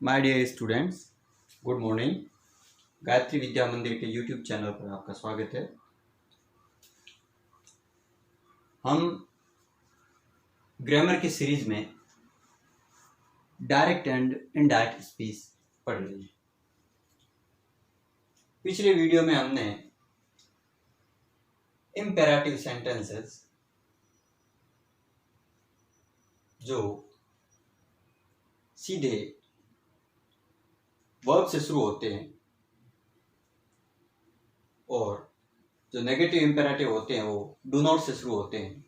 My dear students, good morning. Gayatri Vidya Mandir के YouTube channel पर आपका स्वागत है। हम ग्रामर की सीरीज में डायरेक्ट एंड इनडायरेक्ट स्पीच पढ़ रहे हैं। पिछले वीडियो में हमने इम्पेरेटिव सेंटेंसेस जो सीधे वर्ब से शुरू होते हैं और जो नेगेटिव इंपेरेटिव होते हैं वो डू नॉट से शुरू होते हैं,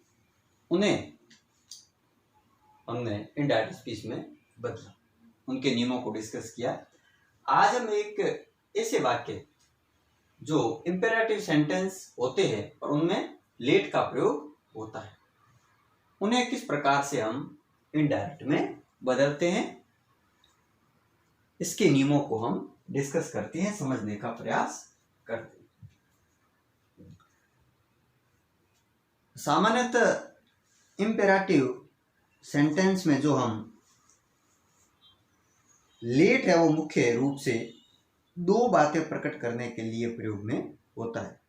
उन्हें हमने इनडायरेक्ट स्पीच में बदला, उनके नियमों को डिस्कस किया। आज हम एक ऐसे वाक्य जो इंपेरेटिव सेंटेंस होते हैं और उनमें लेट का प्रयोग होता है, उन्हें किस प्रकार से हम इनडायरेक्ट में बदलते हैं, इसके नियमों को हम डिस्कस करते हैं, समझने का प्रयास करते हैं। सामान्यतः इंपेरेटिव सेंटेंस में जो हम लेट है वो मुख्य रूप से दो बातें प्रकट करने के लिए प्रयोग में होता है।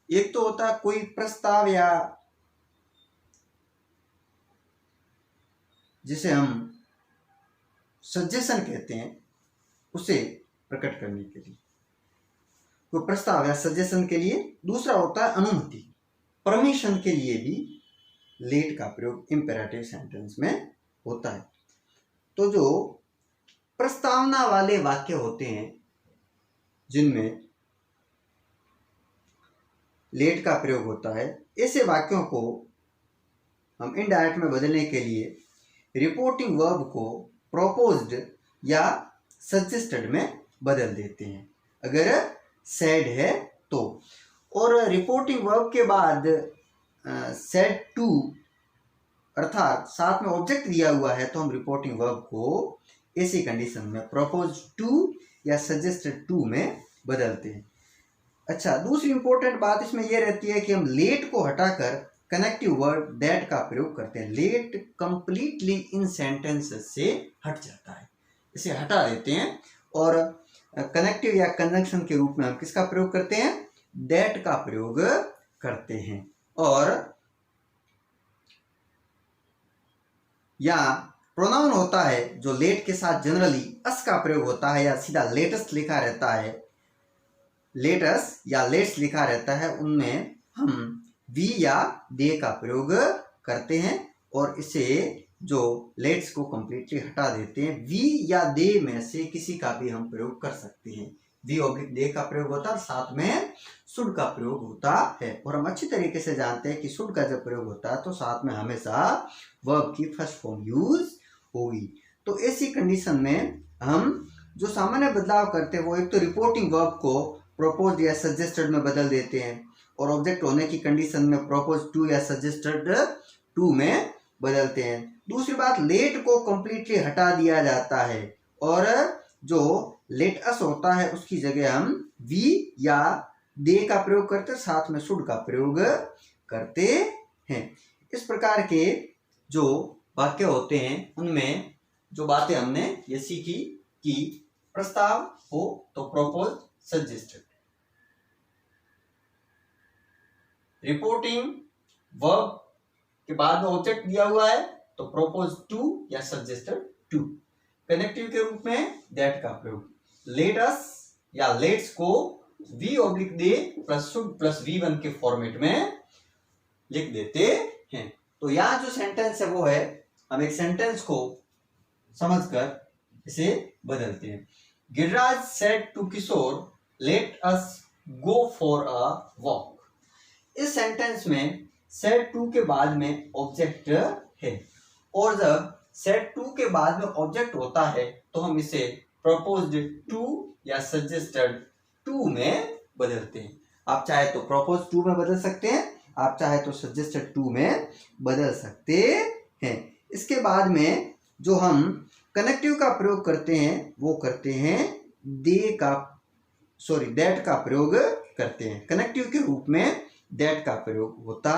एक तो होता है कोई प्रस्ताव या जिसे हम सजेशन कहते हैं, उसे प्रकट करने के लिए, कोई प्रस्ताव या सजेशन के लिए। दूसरा होता है अनुमति, परमिशन के लिए भी लेट का प्रयोग इंपेरेटिव सेंटेंस में होता है। तो जो प्रस्तावना वाले वाक्य होते हैं जिनमें लेट का प्रयोग होता है, ऐसे वाक्यों को हम इनडायरेक्ट में बदलने के लिए रिपोर्टिंग वर्ब को प्रोपोज्ड या सजेस्टेड में बदल देते हैं, अगर सेड है तो। और रिपोर्टिंग वर्ब के बाद सेड टू अर्थात साथ में ऑब्जेक्ट दिया हुआ है तो हम रिपोर्टिंग वर्ब को ऐसी कंडीशन में प्रोपोज टू या सजेस्टेड टू में बदलते हैं। अच्छा, दूसरी इंपॉर्टेंट बात इसमें यह रहती है कि हम लेट को हटाकर कनेक्टिव वर्ड दैट का प्रयोग करते हैं। लेट कंप्लीटली इन सेंटेंसेस से हट जाता है, इसे हटा देते हैं और कनेक्टिव या कंजंक्शन के रूप में हम किसका प्रयोग करते हैं? दैट का प्रयोग करते हैं। और या प्रोनाउन होता है जो लेट के साथ जनरली अस का प्रयोग होता है या सीधा लेटेस्ट लिखा रहता है, लेटस या लेट्स लिखा रहता है, उनमें हम वी या दे का प्रयोग करते हैं और इसे जो लेट्स को कंप्लीटली हटा देते हैं। वी या दे में से किसी का भी हम प्रयोग कर सकते हैं। वी ऑब्लिक दे का प्रयोग होता है, साथ में शुड का प्रयोग होता है। और हम अच्छी तरीके से जानते हैं कि शुड का जब प्रयोग होता है तो साथ में हमेशा वर्ब की फर्स्ट फॉर्म यूज होगी। तो ऐसी कंडीशन में हम जो सामान्य बदलाव करते हैं वो एक तो रिपोर्टिंग वर्ब को प्रोपोज्ड या सजेस्टेड में बदल देते हैं और ऑब्जेक्ट होने की कंडीशन में प्रोपोज टू या सजेस्टेड टू में बदलते हैं। दूसरी बात, लेट को कंप्लीटली हटा दिया जाता है और जो लेट अस होता है उसकी जगह हम वी या दे का प्रयोग करते हैं, साथ में शुड का प्रयोग करते हैं। इस प्रकार के जो वाक्य होते हैं उनमें जो बातें हमने ये सीखी कि प्रस्ताव हो तो प्रोपोज सजेस्टेड, रिपोर्टिंग वर्ब के बाद में ऑब्जेक्ट दिया हुआ है तो प्रोपोज टू या सजेस्टेड टू, कनेक्टिव के रूप में दैट का प्रयोग, लेट अस या लेट्स को V oblique they plus should plus V one के फॉर्मेट में लिख देते हैं। तो यहाँ जो सेंटेंस है वो है, हम एक सेंटेंस को समझकर इसे बदलते हैं। Giriraj said to Kishore let us go for a walk. इस सेंटेंस में सेड टू के बाद में ऑब्जेक्ट है और जब सेड टू के बाद में ऑब्जेक्ट होता है तो हम इसे प्रोपोज्ड टू या सजेस्टेड टू में बदलते हैं। आप चाहे तो प्रोपोज टू में बदल सकते हैं, आप चाहे तो सजेस्टेड टू में बदल सकते हैं। इसके बाद में जो हम कनेक्टिव का प्रयोग करते हैं वो करते हैं दैट का प्रयोग करते हैं। कनेक्टिव के रूप में दैट का प्रयोग होता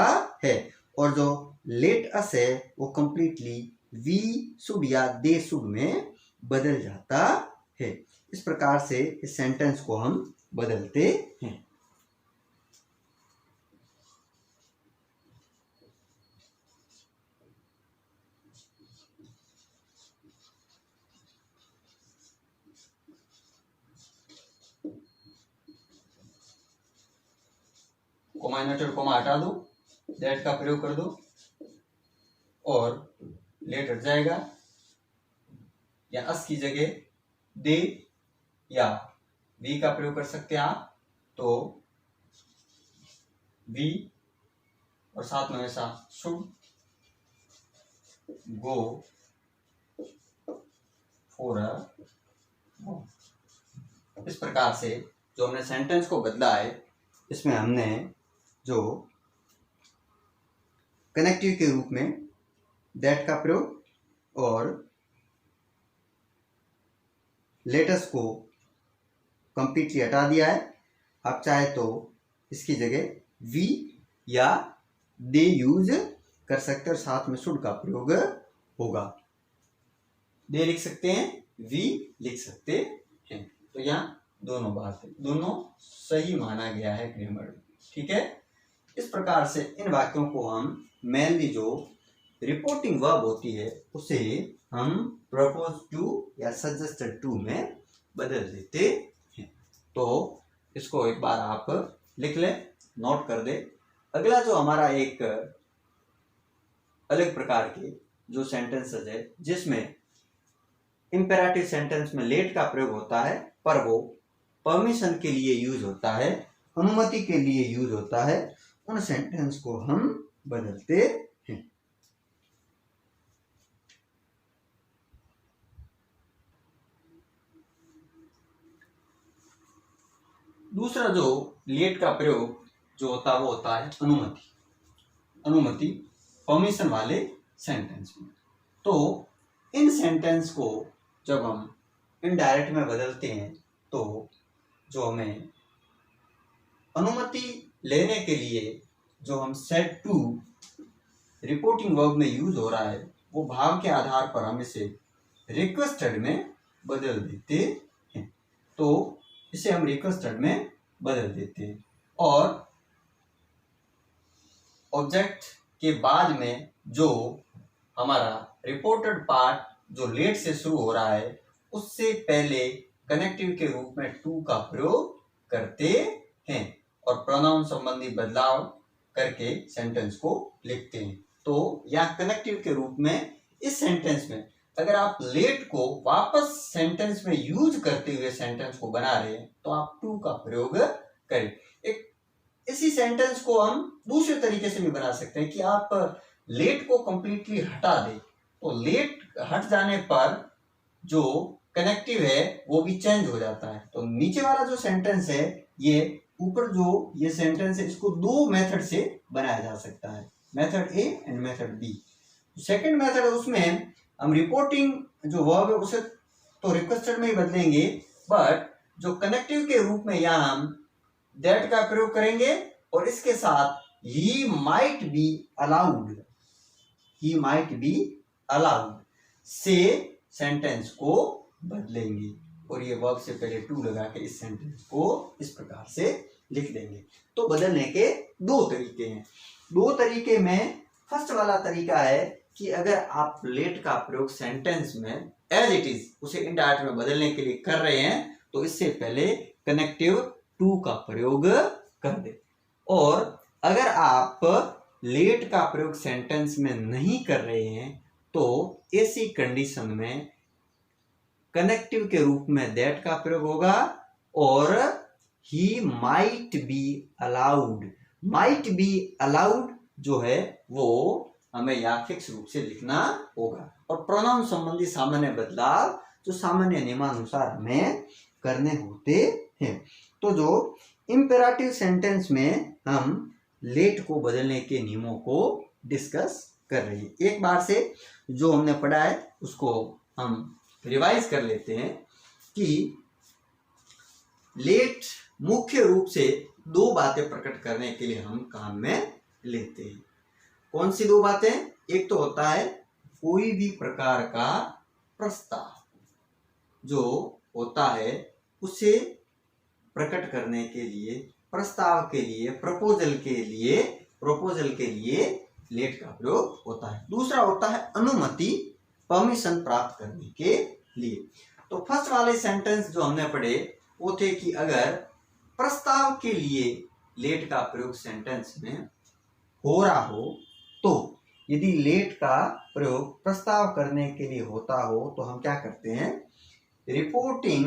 है और जो लेट अस है वो कंप्लीटली वी शुड या दे शुड में बदल जाता है। इस प्रकार से इस सेंटेंस को हम बदलते हैं। कोमा इन्वर्टेड कोमा हटा दो, दैट का प्रयोग कर दो और लेट हट जाएगा, या अस की जगह दे या वी का प्रयोग कर सकते हैं आप, तो वी और साथ में हमेशा should go for a walk. इस प्रकार से जो हमने सेंटेंस को बदला है, इसमें हमने जो कनेक्टिव के रूप में दैट का प्रयोग और लेटस को कंप्लीटली हटा दिया है। आप चाहे तो इसकी जगह वी या दे यूज कर सकते हैं और साथ में शुड का प्रयोग होगा। दे लिख सकते हैं, वी लिख सकते हैं। तो यहाँ दोनों बात है, दोनों सही माना गया है ग्रामर में। ठीक है, इस प्रकार से इन वाक्यों को हम मेनली जो रिपोर्टिंग वर्ब होती है उसे हम प्रपोज टू या सजेस्टेड टू में बदल देते हैं। तो इसको एक बार आप लिख लें, नोट कर दे। अगला जो हमारा एक अलग प्रकार के जो सेंटेंसेस है जिसमें इंपेरेटिव सेंटेंस में लेट का प्रयोग होता है, पर वो परमिशन के लिए यूज होता है, अनुमति के लिए यूज होता है, उन सेंटेंस को हम बदलते हैं। दूसरा जो लेट का प्रयोग जो होता है वो होता है अनुमति, अनुमति परमिशन वाले सेंटेंस में। तो इन सेंटेंस को जब हम इनडायरेक्ट में बदलते हैं तो जो हमें अनुमति लेने के लिए जो हम सेड टू रिपोर्टिंग वर्ब में यूज हो रहा है वो भाव के आधार पर हम इसे रिक्वेस्टेड में बदल देते हैं। तो इसे हम रिक्वेस्टेड में बदल देते हैं और ऑब्जेक्ट के बाद में जो हमारा रिपोर्टेड पार्ट जो लेट से शुरू हो रहा है उससे पहले कनेक्टिव के रूप में टू का प्रयोग करते हैं और प्रोनाउन संबंधी बदलाव करके सेंटेंस को लिखते हैं। तो यहाँ कनेक्टिव के रूप में इस सेंटेंस में अगर आप लेट को वापस सेंटेंस में यूज करते हुए सेंटेंस को बना रहे हैं तो आप टू का प्रयोग करें। एक इसी सेंटेंस को हम दूसरे तरीके से भी बना सकते हैं कि आप लेट को कंप्लीटली हटा दें, तो लेट हट जाने पर जो कनेक्टिव है वो भी चेंज हो जाता है। तो नीचे वाला जो सेंटेंस है, ये ऊपर जो ये सेंटेंस है, इसको दो मेथड से बनाया जा सकता है, method A and method B. Second method है उसमें हम रिपोर्टिंग जो वर्ब है उसे तो रिक्वेस्टेड में ही बदलेंगे, बट जो कनेक्टिव के रूप में यहाँ हम दैट का प्रयोग करेंगे और इसके साथ he might be allowed, he might be allowed से सेंटेंस को बदलेंगे और ये वर्ब से पहले टू लगा के इस सेंटेंस को इस प्रकार से लिख देंगे। तो बदलने के दो तरीके हैं। दो तरीके में फर्स्ट वाला तरीका है कि अगर आप लेट का प्रयोग सेंटेंस में एज इट इज उसे इनडायरेक्ट में बदलने के लिए कर रहे हैं तो इससे पहले कनेक्टिव टू का प्रयोग कर दे, और अगर आप लेट का प्रयोग सेंटेंस में नहीं कर रहे हैं तो ऐसी कंडीशन में कनेक्टिव के रूप में दैट का प्रयोग होगा और he might be allowed, might be allowed जो है वो हमें यहाँ फिक्स रूप से लिखना होगा। और प्रोनाउन संबंधी सामान्य बदलाव जो सामान्य नियमानुसार हमें करने होते हैं। तो जो इंपेरेटिव सेंटेंस में हम लेट को बदलने के नियमों को डिस्कस कर रहे हैं। एक बार से जो हमने पढ़ा है उसको हम रिवाइज कर लेते हैं कि लेट मुख्य रूप से दो बातें प्रकट करने के लिए हम काम में लेते हैं। कौन सी दो बातें? एक तो होता है कोई भी प्रकार का प्रस्ताव, जो होता है उसे प्रकट करने के लिए, प्रस्ताव के लिए, प्रपोजल के लिए लेट का प्रयोग होता है। दूसरा होता है अनुमति, परमिशन प्राप्त करने के लिए। तो फर्स्ट वाले सेंटेंस जो हमने पढ़े वो थे कि अगर प्रस्ताव के लिए लेट का प्रयोग सेंटेंस में हो रहा हो, तो यदि लेट का प्रयोग प्रस्ताव करने के लिए होता हो तो हम क्या करते हैं, रिपोर्टिंग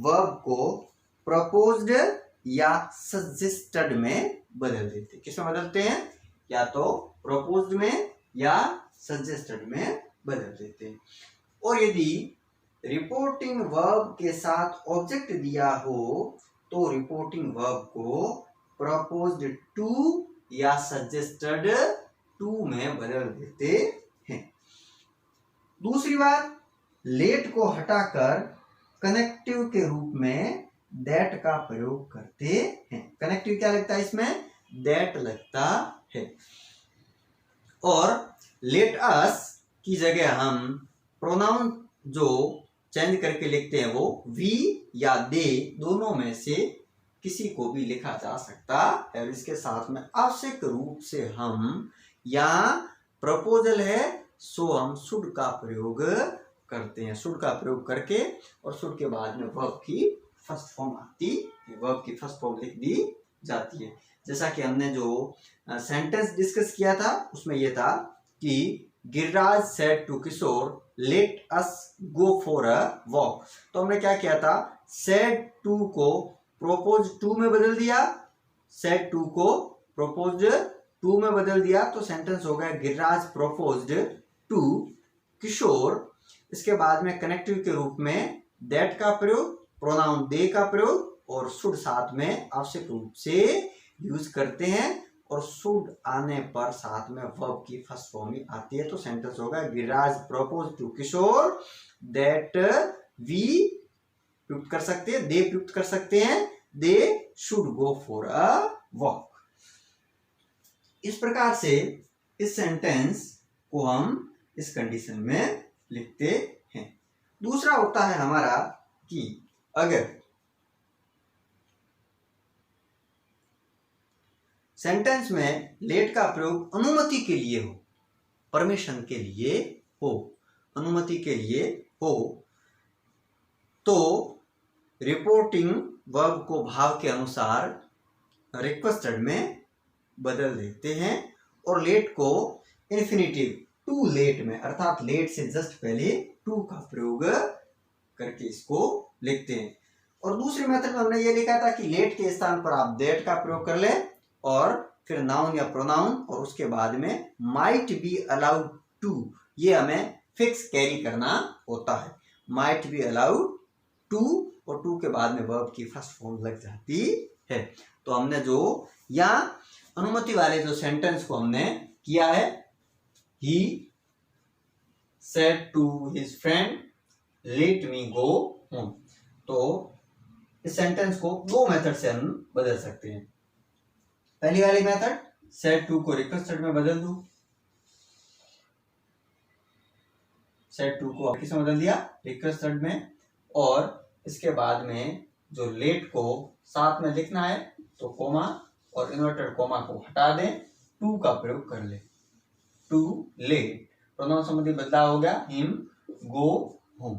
वर्ब को प्रपोज्ड या सजेस्टेड में बदल देते। किसमें बदलते हैं, या तो प्रपोज्ड में या सजेस्टेड में बदल देते हैं। और यदि रिपोर्टिंग वर्ब के साथ ऑब्जेक्ट दिया हो तो रिपोर्टिंग वर्ब को प्रपोज्ड टू या सजेस्टेड टू में बदल देते हैं। दूसरी बात, लेट को हटाकर कनेक्टिव के रूप में दैट का प्रयोग करते हैं। कनेक्टिव क्या लगता है इसमें, दैट लगता है। और लेट अस की जगह हम प्रोनाउन जो चेंज करके लिखते हैं वो वी या दे दोनों में से किसी को भी लिखा जा सकता है। इसके साथ में आवश्यक रूप से हम या प्रपोजल है सो हम शुड का प्रयोग करते हैं। शुड का प्रयोग करके और शुड के बाद में वर्ब की फर्स्ट फॉर्म आती है, वर्ब की फर्स्ट फॉर्म लिख दी जाती है। जैसा कि हमने जो सेंटेंस डिस्कस किया था उसमें यह था कि Giriraj said to Kishore let us go for a walk. तो हमने क्या किया था, सेड टू को प्रोपोज टू में बदल दिया, सेड टू को प्रोपोज टू में बदल दिया, तो सेंटेंस हो गया गिरिराज प्रोपोज्ड टू किशोर। इसके बाद में कनेक्टिव के रूप में दैट का प्रयोग, प्रोनाउन दे का प्रयोग और शुड साथ में आवश्यक रूप से यूज करते हैं। और शुड आने पर साथ में वर्ब की फर्स्ट फॉर्म ही आती है, तो सेंटेंस होगा Giriraj propose to Kishore that we प्रयुक्त कर सकते हैं, दे प्रयुक्त कर सकते हैं, they should go for a walk. इस प्रकार से इस सेंटेंस को हम इस कंडीशन में लिखते हैं। दूसरा होता है हमारा कि अगर सेंटेंस में लेट का प्रयोग अनुमति के लिए हो, परमिशन के लिए हो, अनुमति के लिए हो, तो रिपोर्टिंग वर्ब को भाव के अनुसार रिक्वेस्टेड में बदल देते हैं और लेट को इन्फिनिटिव टू लेट में, अर्थात लेट से जस्ट पहले टू का प्रयोग करके इसको लिखते हैं। और दूसरे मेथड में हमने ये लिखा था कि लेट के स्थान पर आप दैट का प्रयोग कर लें और फिर नाउन या प्रोनाउन और उसके बाद में माइट बी अलाउड टू, ये हमें फिक्स कैरी करना होता है। माइट बी अलाउड टू और टू के बाद में वर्ब की फर्स्ट फॉर्म लग जाती है। तो हमने जो या अनुमति वाले जो सेंटेंस को हमने किया है, he said to his friend let me go home, तो इस सेंटेंस को दो मेथड से हम बदल सकते हैं। पहली वाली मेथड, सेड टू को रिक्वेस्टेड में बदल दो, सेड टू को किसमें बदल दिया, रिक्वेस्टेड में, और इसके बाद में जो लेट को साथ में लिखना है तो कोमा और इन्वर्टेड कोमा को हटा दें, टू का प्रयोग कर ले, टू लेट, प्रोनाउन संबंधी बदलाव हो गया, him go home,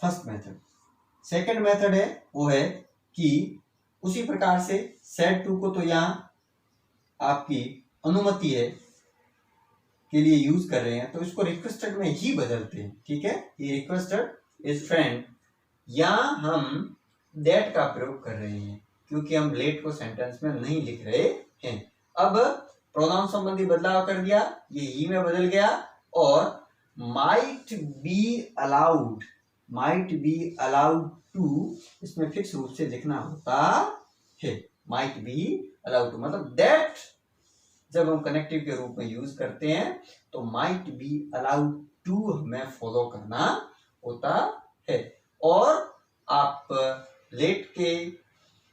first method. Second method है वो है कि उसी प्रकार से सेड टू को तो यहाँ आपकी अनुमति है के लिए यूज कर रहे हैं, तो इसको रिक्वेस्टेड में ही बदलते हैं। ठीक है, ये रिक्वेस्टेड इज फ्रेंड, यहाँ हम दैट का प्रयोग कर रहे हैं क्योंकि हम लेट को सेंटेंस में नहीं लिख रहे हैं। अब प्रोनाउन संबंधी बदलाव कर दिया, ये ही में बदल गया, और माइट बी अलाउड टू इसमें फिक्स रूप से लिखना होता है। माइट बी अलाउड टू मतलब दैट जब हम कनेक्टिव के रूप में यूज करते हैं तो माइट बी अलाउड टू हमें फॉलो करना होता है। और आप लेट के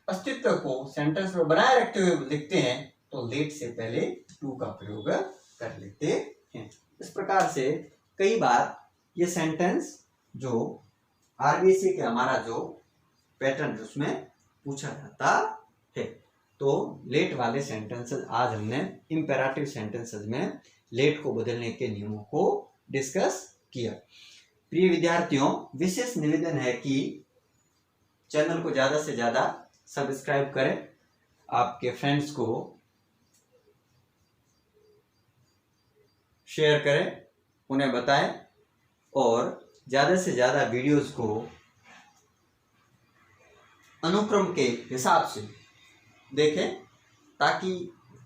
अस्तित्व को सेंटेंस में बनाए रखते हुए लिखते हैं तो लेट से पहले टू का प्रयोग कर लेते हैं। इस प्रकार से कई बार ये सेंटेंस जो आरबीएससी के हमारा जो पैटर्न उसमें पूछा जाता है। तो लेट वाले सेंटेंसेस आज हमने इंपेरेटिव सेंटेंसेस में लेट को बदलने के नियमों को डिस्कस किया। प्रिय विद्यार्थियों, विशेष निवेदन है कि चैनल को ज़्यादा से ज़्यादा सब्सक्राइब करें, आपके फ्रेंड्स को शेयर करें, उन्हें बताएं और ज़्यादा से ज़्यादा वीडियोस को अनुक्रम के हिसाब से देखें ताकि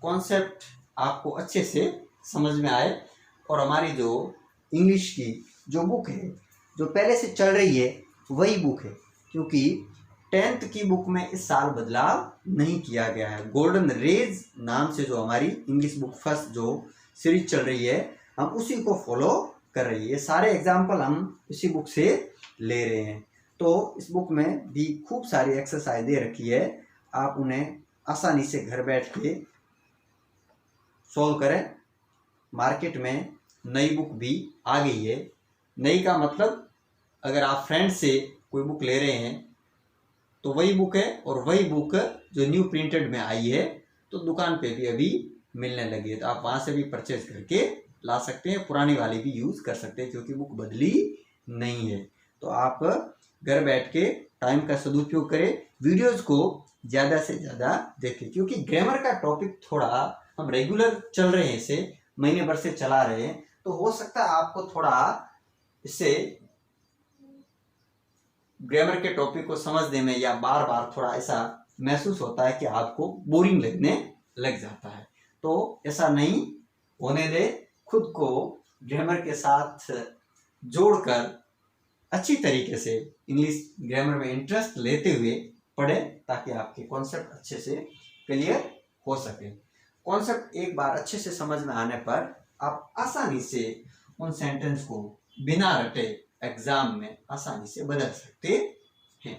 कॉन्सेप्ट आपको अच्छे से समझ में आए। और हमारी जो इंग्लिश की जो बुक है जो पहले से चल रही है वही बुक है, क्योंकि 10th की बुक में इस साल बदलाव नहीं किया गया है। गोल्डन रेज नाम से जो हमारी इंग्लिश बुक फर्स्ट जो सीरीज चल रही है हम उसी को फॉलो कर रही है। ये सारे एग्जाम्पल हम इसी बुक से ले रहे हैं। तो इस बुक में भी खूब सारी एक्सरसाइज दे रखी है, आप उन्हें आसानी से घर बैठ के सॉल्व करें। मार्केट में नई बुक भी आ गई है। नई का मतलब अगर आप फ्रेंड से कोई बुक ले रहे हैं तो वही बुक है, और वही बुक जो न्यू प्रिंटेड में आई है तो दुकान पे भी अभी मिलने लगी है, तो आप वहाँ से भी परचेज करके ला सकते हैं। पुरानी वाली भी यूज़ कर सकते हैं क्योंकि बुक बदली नहीं है। तो आप घर बैठ के टाइम का सदुपयोग करें, वीडियोज़ को ज़्यादा से ज़्यादा देखें, क्योंकि ग्रामर का टॉपिक थोड़ा हम रेगुलर चल रहे हैं, इसे महीने भर से चला रहे हैं, तो हो सकता है आपको थोड़ा इससे ग्रामर के टॉपिक को समझने में या बार बार थोड़ा ऐसा महसूस होता है कि आपको बोरिंग लगने लग जाता है। तो ऐसा नहीं होने दे, खुद को ग्रामर के साथ जोड़कर अच्छी तरीके से इंग्लिश ग्रामर में इंटरेस्ट लेते हुए पढ़ें ताकि आपके कॉन्सेप्ट अच्छे से क्लियर हो सके। कॉन्सेप्ट एक बार अच्छे से समझ में आने पर आप आसानी से उन सेंटेंस को बिना रटे एग्जाम में आसानी से बदल सकते हैं।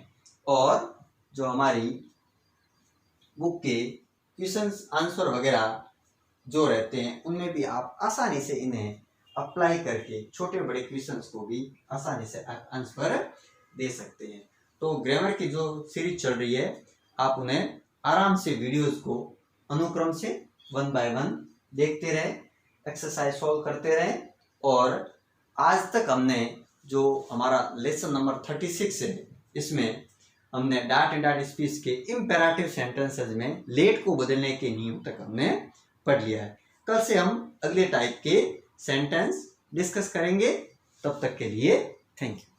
और जो हमारी बुक के क्वेश्चंस आंसर वगैरह जो रहते हैं उनमें भी आप आसानी से इन्हें अप्लाई करके छोटे बड़े क्वेश्चंस को भी आसानी से आंसर दे सकते हैं। तो ग्रामर की जो सीरीज चल रही है आप उन्हें आराम से वीडियोस को अनुक्रम से 1 by 1 देखते रहें, एक्सरसाइज सॉल्व करते रहें। और आज तक हमने जो हमारा लेसन नंबर 36 है इसमें हमने डॉट एंड डॉट स्पीच के इंपेरेटिव सेंटेंसेस में लेट को बदलने के नियम तक हमने पढ़ लिया है। कल से हम अगले टाइप के सेंटेंस डिस्कस करेंगे। तब तक के लिए थैंक यू।